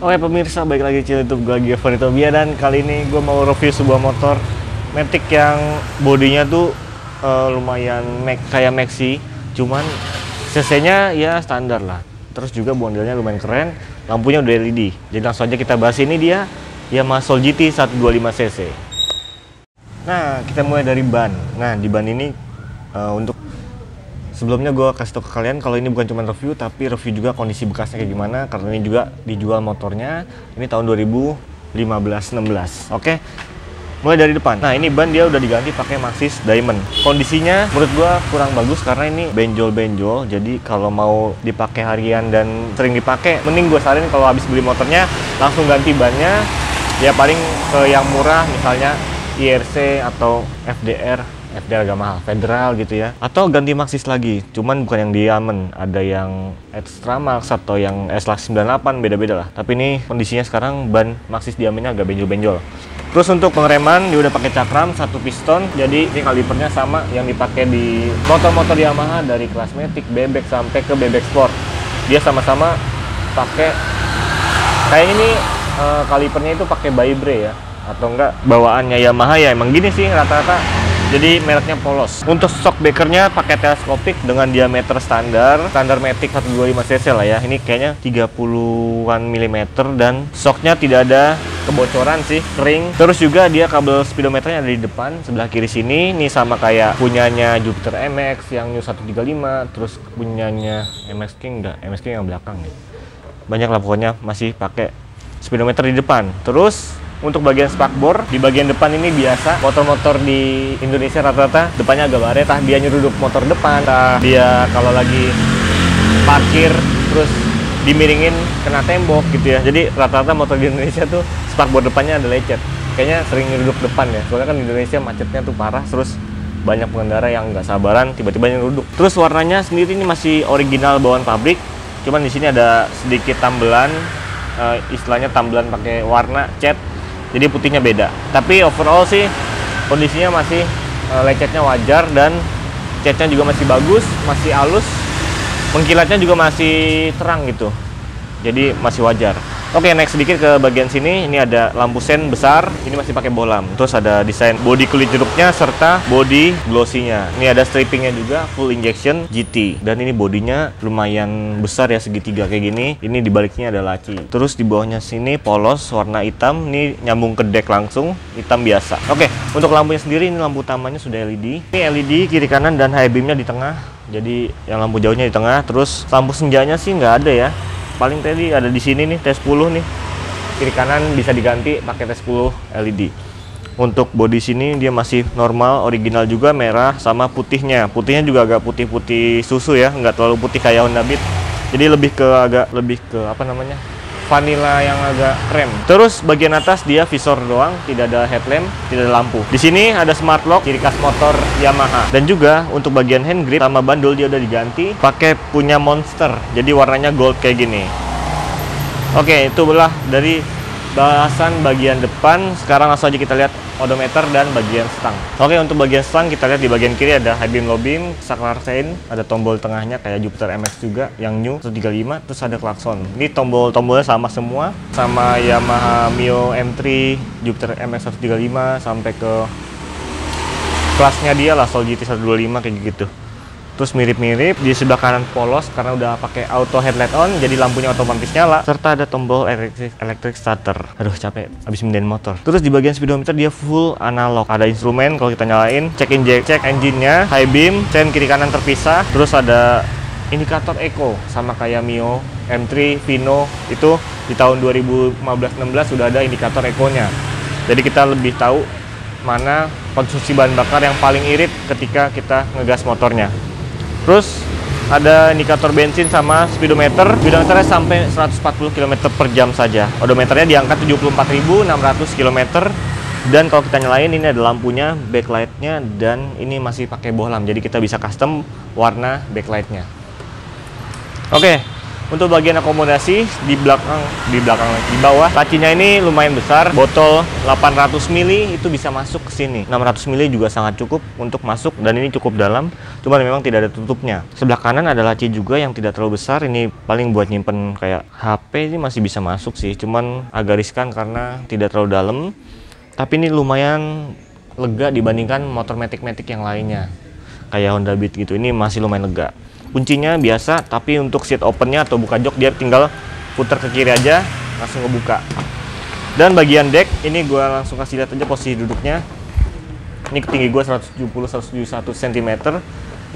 Oke pemirsa, balik lagi di YouTube gue Giovanni Tobia, dan kali ini gue mau review sebuah motor Matic yang bodinya tuh lumayan kayak Maxi, cuman cc-nya ya standar lah. Terus juga bondelnya lumayan keren, lampunya udah LED. Jadi langsung aja kita bahas. Ini dia Yamaha Soul GT 125cc. Nah, kita mulai dari ban. Nah, di ban ini untuk sebelumnya gue kasih tau ke kalian kalau ini bukan cuma review, tapi review juga kondisi bekasnya kayak gimana, karena ini juga dijual motornya. Ini tahun 2015-16. Oke, mulai dari depan. Nah, ini ban dia udah diganti pakai Maxxis Diamond. Kondisinya menurut gue kurang bagus karena ini benjol-benjol. Jadi kalau mau dipakai harian dan sering dipakai, mending gue saranin kalau habis beli motornya langsung ganti bannya. Ya paling ke yang murah, misalnya IRC atau FDR agak mahal, Federal gitu ya, atau ganti Maxxis lagi, cuman bukan yang Diamond, ada yang Extra Max atau yang S-Lux 98, beda-beda lah. Tapi ini kondisinya sekarang ban Maxxis Diamondnya agak benjol-benjol. Terus untuk pengereman dia udah pakai cakram 1 piston, jadi ini kalipernya sama yang dipakai di motor-motor Yamaha dari kelas Matic, Bebek sampai ke Bebek Sport. Dia sama-sama pakai kayak ini, kalipernya itu pakai Vibray ya, atau enggak bawaannya Yamaha ya emang gini sih rata-rata. Jadi mereknya polos. Untuk shock breakernya pakai teleskopik dengan diameter standar Matic 125cc lah ya. Ini kayaknya 30-an mm dan shocknya tidak ada kebocoran sih, kering. Terus juga dia kabel speedometernya ada di depan sebelah kiri sini. Ini sama kayak punyanya Jupiter MX yang New 135, terus punyanya MX King enggak, MX King yang belakang nih. Banyak lah pokoknya masih pakai speedometer di depan. Terus untuk bagian spakbor, di bagian depan ini biasa motor-motor di Indonesia rata-rata depannya agak baret, tah dia nyeruduk motor depan, tah dia kalau lagi parkir terus dimiringin kena tembok gitu ya. Jadi rata-rata motor di Indonesia tuh spakbor depannya ada lecet, kayaknya sering nyeruduk depan ya, soalnya kan di Indonesia macetnya tuh parah, terus banyak pengendara yang nggak sabaran tiba-tiba nyeruduk. Terus warnanya sendiri ini masih original bawaan pabrik, cuman di sini ada sedikit tambelan, istilahnya tambelan pakai warna cat. Jadi putihnya beda, tapi overall sih kondisinya masih lecetnya wajar dan catnya juga masih bagus, masih halus, mengkilatnya juga masih terang gitu. Jadi masih wajar. Oke, next sedikit ke bagian sini. Ini ada lampu sen besar, ini masih pakai bohlam. Terus ada desain bodi kulit jeruknya serta bodi glossy-nya. Ini ada strippingnya juga, full injection GT. Dan ini bodinya lumayan besar ya, segitiga kayak gini. Ini di baliknya ada laci. Terus di bawahnya sini polos warna hitam. Ini nyambung ke deck langsung, hitam biasa. Oke, untuk lampunya sendiri ini lampu utamanya sudah LED. Ini LED kiri kanan dan high beamnya di tengah. Jadi yang lampu jauhnya di tengah. Terus lampu senjanya sih nggak ada ya. Paling tadi ada di sini nih T10 nih, kiri kanan bisa diganti pakai T10 LED. Untuk bodi sini dia masih normal, original juga, merah sama putihnya. Putihnya juga agak putih-putih susu ya, nggak terlalu putih kayak Honda Beat. Jadi lebih ke apa namanya, vanilla yang agak krem. Terus bagian atas dia visor doang, tidak ada headlamp, tidak ada lampu. Di sini ada smart lock, ciri khas motor Yamaha. Dan juga untuk bagian hand grip sama bandul dia udah diganti pakai punya Monster. Jadi warnanya gold kayak gini. Oke, itu belah dari bahasan bagian depan. Sekarang langsung aja kita lihat odometer dan bagian stang. Oke, untuk bagian stang kita lihat di bagian kiri ada high beam, low beam, saklar sein, ada tombol tengahnya kayak Jupiter MX juga yang New 135, terus ada klakson. Ini tombol-tombolnya sama semua, sama Yamaha Mio M3, Jupiter MX 135 sampai ke kelasnya dia lah, Soul GT 125 kayak gitu. Terus mirip-mirip, di sebelah kanan polos karena udah pakai auto headlight on, jadi lampunya otomatis nyala, serta ada tombol electric starter. Aduh capek abis mindahin motor. Terus di bagian speedometer dia full analog, ada instrumen kalau kita nyalain, cek engine-nya, high beam, sen kiri kanan terpisah. Terus ada indikator eco sama kayak Mio M3 Vino, itu di tahun 2015-16 sudah ada indikator eco-nya. Jadi kita lebih tahu mana konsumsi bahan bakar yang paling irit ketika kita ngegas motornya. Terus ada indikator bensin sama speedometernya sampai 140 km per jam saja. Odometernya di angka 74.600 km. Dan kalau kita nyalain ini ada lampunya, backlightnya, dan ini masih pakai bohlam. Jadi kita bisa custom warna backlightnya. Oke, Untuk bagian akomodasi di belakang di bawah lacinya ini lumayan besar, botol 800 ml itu bisa masuk ke sini. 600 ml juga sangat cukup untuk masuk dan ini cukup dalam, cuman memang tidak ada tutupnya. Sebelah kanan ada laci juga yang tidak terlalu besar, ini paling buat nyimpen kayak HP, ini masih bisa masuk sih, cuman agak riskan karena tidak terlalu dalam. Tapi ini lumayan lega dibandingkan motor matic-matic yang lainnya kayak Honda Beat gitu. Ini masih lumayan lega. Kuncinya biasa, tapi untuk seat opennya atau buka jok dia tinggal putar ke kiri aja langsung ngebuka. Dan bagian deck ini gue langsung kasih lihat aja posisi duduknya. Ini tinggi gue 170-171 cm.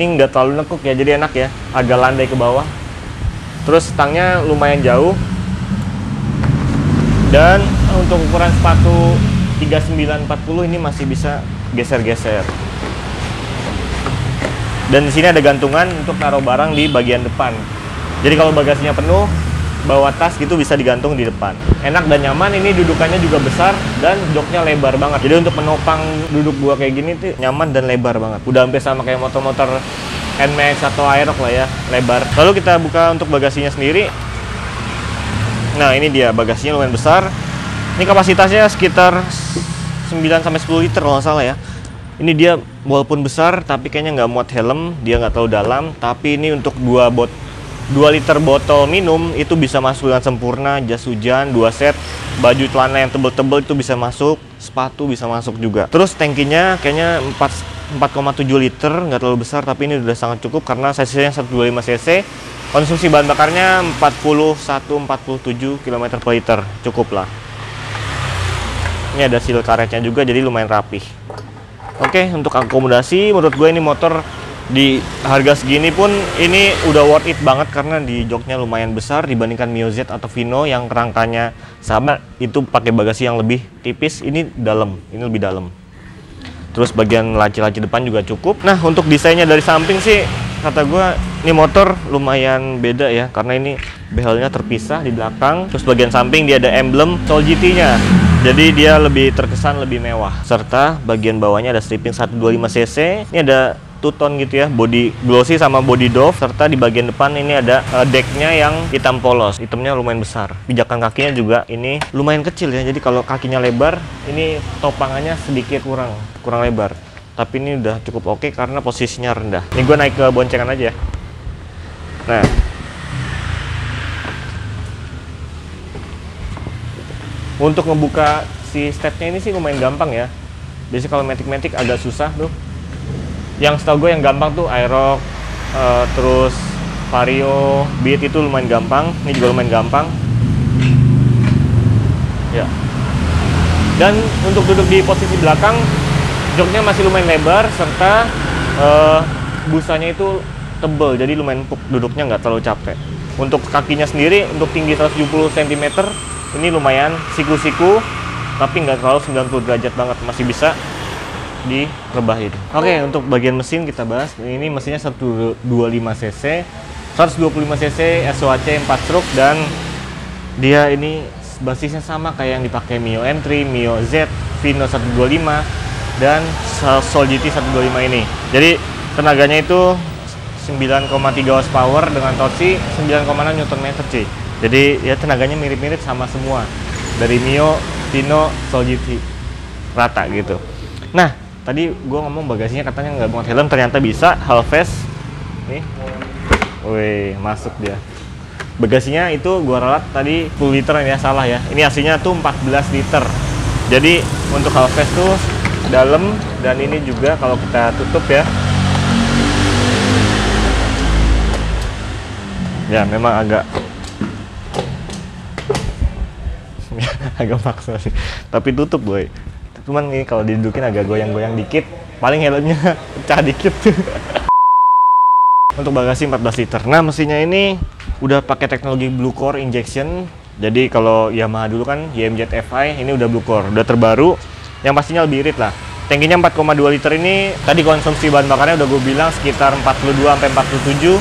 Ini nggak terlalu nekuk ya, jadi enak ya, agak landai ke bawah. Terus stangnya lumayan jauh. Dan untuk ukuran sepatu 3940 ini masih bisa geser-geser. Dan di sini ada gantungan untuk taruh barang di bagian depan. Jadi kalau bagasinya penuh, bawa tas gitu bisa digantung di depan. Enak dan nyaman, ini dudukannya juga besar dan joknya lebar banget. Jadi untuk menopang duduk gua kayak gini tuh nyaman dan lebar banget. Udah hampir sama kayak motor-motor NMAX atau Aerox lah ya, lebar. Lalu kita buka untuk bagasinya sendiri. Nah, ini dia bagasinya lumayan besar. Ini kapasitasnya sekitar 9-10 liter kalau nggak salah ya. Ini dia walaupun besar tapi kayaknya nggak muat helm, dia nggak terlalu dalam. Tapi ini untuk 2 liter botol minum itu bisa masuk dengan sempurna. Jas hujan 2 set, baju celana yang tebel-tebel itu bisa masuk, sepatu bisa masuk juga. Terus tangkinya kayaknya 4,7 liter, nggak terlalu besar tapi ini udah sangat cukup karena cc-nya 125 cc. Konsumsi bahan bakarnya 41-47 km per liter, cukup lah. Ini ada seal karetnya juga, jadi lumayan rapih. Oke, untuk akomodasi menurut gue ini motor di harga segini pun ini udah worth it banget karena di joknya lumayan besar dibandingkan Mio Z atau Vino yang kerangkanya sama, itu pakai bagasi yang lebih tipis. Ini dalam, ini lebih dalam. Terus bagian laci-laci depan juga cukup. Nah, untuk desainnya dari samping sih kata gue ini motor lumayan beda ya, karena ini behelnya terpisah di belakang. Terus bagian samping dia ada emblem Soul GT-nya. Jadi dia lebih terkesan lebih mewah. Serta bagian bawahnya ada stripping 125 cc. Ini ada two-tone gitu ya, body glossy sama body doff. Serta di bagian depan ini ada decknya yang hitam polos. Hitamnya lumayan besar. Pijakan kakinya juga ini lumayan kecil ya. Jadi kalau kakinya lebar, ini topangannya sedikit kurang lebar. Tapi ini udah cukup oke karena posisinya rendah. Ini gue naik ke boncengan aja ya. Nah, untuk ngebuka si stepnya ini sih lumayan gampang ya. Biasanya kalau matic-matic agak susah tuh. Yang setahu gue yang gampang tuh Aerox, terus Vario, Beat itu lumayan gampang. Ini juga lumayan gampang. Ya. Dan untuk duduk di posisi belakang, joknya masih lumayan lebar serta busanya itu tebel, jadi lumayan empuk, duduknya nggak terlalu capek. Untuk kakinya sendiri, untuk tinggi 170 cm, ini lumayan siku-siku, tapi nggak terlalu 90 derajat banget, masih bisa direbahin. Oke, untuk bagian mesin kita bahas. Ini mesinnya 125 cc, 125 cc SOHC 4 stroke, dan dia ini basisnya sama kayak yang dipakai Mio M3, Mio Z, Vino 125, dan Soul GT 125 ini. Jadi tenaganya itu 9,3 horsepower dengan torsi 9,6 Nm cuy. Jadi ya tenaganya mirip-mirip sama semua dari Mio, Vino, Soul GT, rata gitu. Nah, tadi gue ngomong bagasinya katanya nggak muat helm, ternyata bisa. Halves nih, wih, masuk dia. Bagasinya itu gue ralat tadi 10 liter ya, salah ya. Ini aslinya tuh 14 liter. Jadi untuk halves tuh dalam, dan ini juga kalau kita tutup ya, ya memang agak maksa sih, tapi tutup boy. Cuman ini kalau didudukin agak goyang-goyang dikit, paling helmnya pecah dikit. Untuk bagasi 14 liter. Nah, mesinnya ini udah pakai teknologi Blue Core injection. Jadi kalau Yamaha dulu kan YMZ FI, ini udah Blue Core, udah terbaru, yang pastinya lebih irit lah. Tankinya 4,2 liter ini, tadi konsumsi bahan bakarnya udah gue bilang sekitar 42-47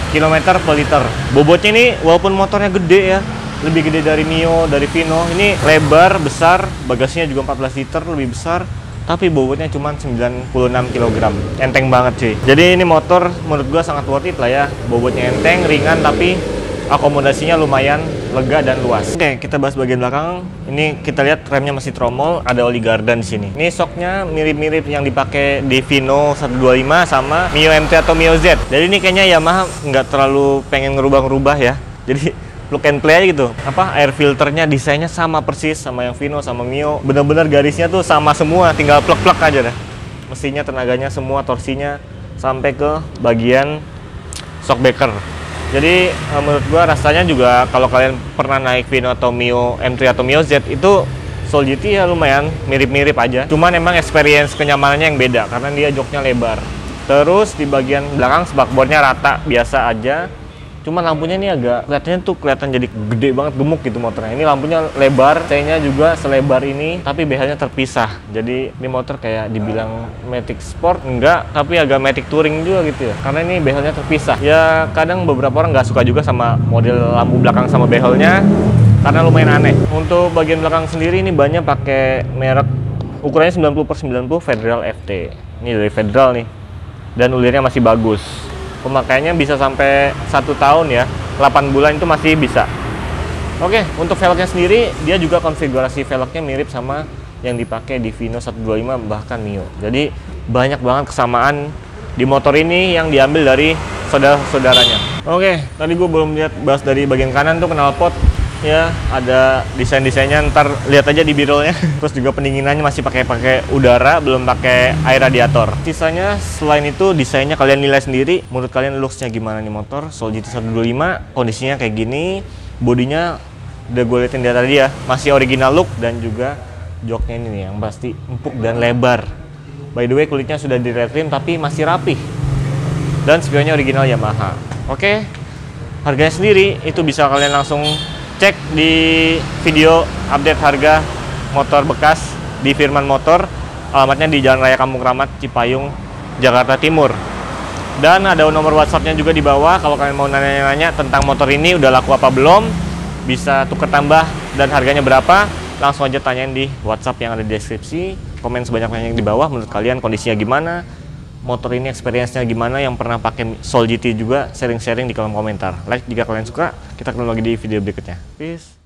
km per liter. Bobotnya ini walaupun motornya gede ya, lebih gede dari Mio, dari Vino, ini lebar, besar, bagasinya juga 14 liter, lebih besar, tapi bobotnya cuma 96 kg. Enteng banget cuy. Jadi ini motor menurut gua sangat worth it lah ya. Bobotnya enteng, ringan, tapi akomodasinya lumayan lega dan luas. Oke, kita bahas bagian belakang. Ini kita lihat remnya masih tromol, ada oli gardan di sini. Ini shocknya mirip-mirip yang dipakai di Vino 125 sama Mio MT atau Mio Z. Jadi ini kayaknya Yamaha nggak terlalu pengen ngerubah-ngerubah ya. Jadi plug and play aja gitu. Air filternya desainnya sama persis sama yang Vino sama Mio. Bener-bener garisnya tuh sama semua, tinggal plug-plug aja dah. Mesinnya, tenaganya, semua torsinya sampai ke bagian shockbreaker. Jadi menurut gua rasanya juga kalau kalian pernah naik Vino atau Mio M3 atau Mio Z itu Soul GT ya lumayan mirip-mirip aja. Cuman emang experience kenyamanannya yang beda karena dia joknya lebar. Terus di bagian belakang spakbornya rata biasa aja. Cuman lampunya ini agak kelihatan jadi gede banget, gemuk gitu motornya. Ini lampunya lebar, C-nya juga selebar ini, tapi BH-nya terpisah. Jadi ini motor kayak dibilang Matic Sport enggak, tapi agak Matic Touring juga gitu ya. Karena ini behelnya terpisah. Ya kadang beberapa orang nggak suka juga sama model lampu belakang sama behelnya, karena lumayan aneh. Untuk bagian belakang sendiri ini banyak pakai merek ukurannya 90/90 Federal FT. Ini dari Federal nih, dan ulirnya masih bagus. Pemakaiannya bisa sampai 1 tahun ya, 8 bulan itu masih bisa. Oke, untuk velgnya sendiri dia juga konfigurasi velgnya mirip sama yang dipakai di Vino 125 bahkan Mio. Jadi banyak banget kesamaan di motor ini yang diambil dari saudara-saudaranya. Oke, tadi gue belum bahas dari bagian kanan tuh knalpot. Ya, ada desain-desainnya, ntar lihat aja di birolnya. Terus juga pendinginannya masih pakai udara, belum pakai air radiator. Sisanya selain itu desainnya kalian nilai sendiri. Menurut kalian looksnya gimana nih motor? Soul GT 125 kondisinya kayak gini, bodinya udah gue liatin dari tadi ya, masih original look dan juga joknya ini nih yang pasti empuk dan lebar. By the way kulitnya sudah di retrim tapi masih rapih. Dan spionnya original Yamaha. Oke, harganya sendiri itu bisa kalian langsung cek di video update harga motor bekas di Firman Motor. Alamatnya di Jalan Raya Kampung Kramat, Cipayung, Jakarta Timur. Dan ada nomor WhatsApp-nya juga di bawah. Kalau kalian mau nanya-nanya tentang motor ini udah laku apa belum, bisa tuker tambah dan harganya berapa, langsung aja tanyain di WhatsApp yang ada di deskripsi. Komen sebanyak-banyaknya di bawah, menurut kalian kondisinya gimana, motor ini experience-nya gimana, yang pernah pakai Soul GT juga sharing-sharing di kolom komentar. Like jika kalian suka, kita ketemu lagi di video berikutnya. Peace.